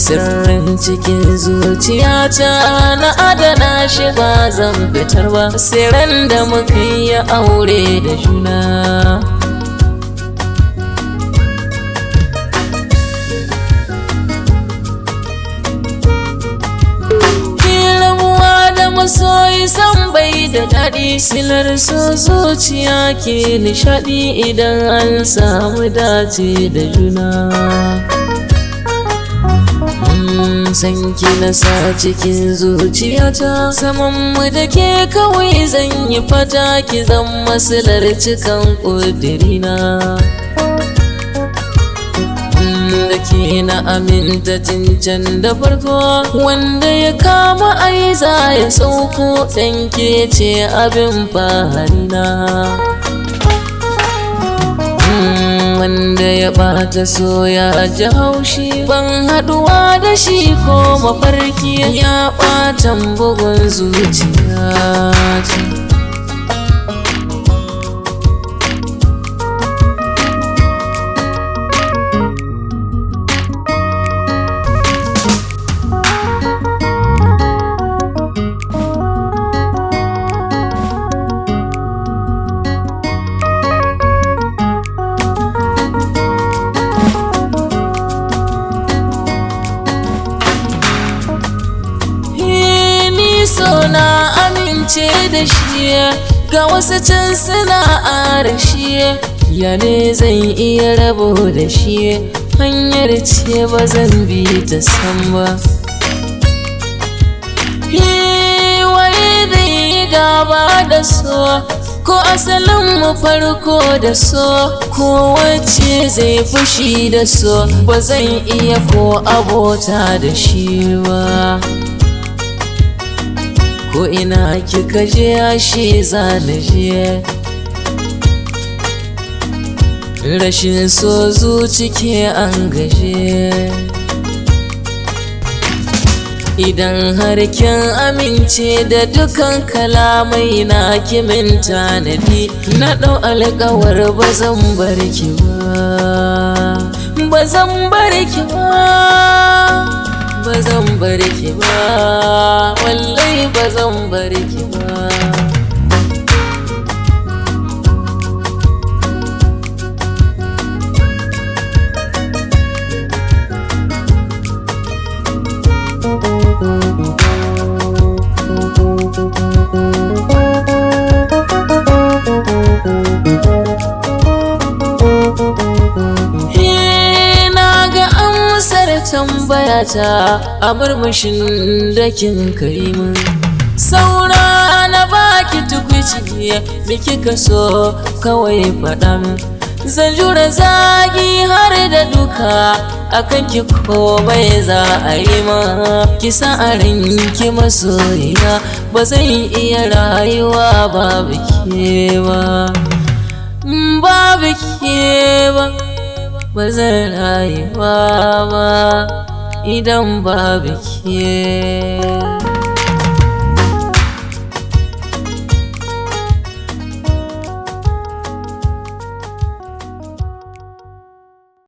sirrin cikin zuciyata na adana shi ba zan fitar ba, sai ran da muka yi aure da juna. Masoyi san bai da daɗi, silar so zuciya ke nishaɗi idan an samu dace da juna. San ki na sa cikin zuciyata, saman mu da ke kawai zan yi fata ki zan masilar cikan ƙudirina. Da ke na aminta can da farko, wanda ya kama aiza ya sauko, ɗan ke ce abin faharina. Wanda ya ɓata so ya ji haushi, ban haɗuwa da shi ko mafarki, ya ɓatan bugun zuciya. So na amince da shi, ga wasu can suna arashi, ya ne zan iya rabo da shi, hanyar ce ba zan bi ta san ba. Waye zai yi gaba da so, ko asalin mu farko da so, ko wacce zai fushi da so, ba zan iya ko abota da shi ba. Ko ina kika je ashe za na je, rashin so zuci ke an gaje. Idan har kin amince da dukan kalamai na kimin tanadi, na ɗau alƙawar ba zan bar ki ba, ba zan bar ki ba, ba zan bar ki ba, wallahi ba zan bar ki ba. Tambayata a murmushin da kin kai min, saura na baki tukwici, me kika so kawai faɗa min, zan jure zagi har da duka, akan ki komai za a yi ma. Ki sa a ranki masoyiya, ba zan iya rayuwa babu ke ba, babu ke ba, ba zan rayuwa ba idan babu ke.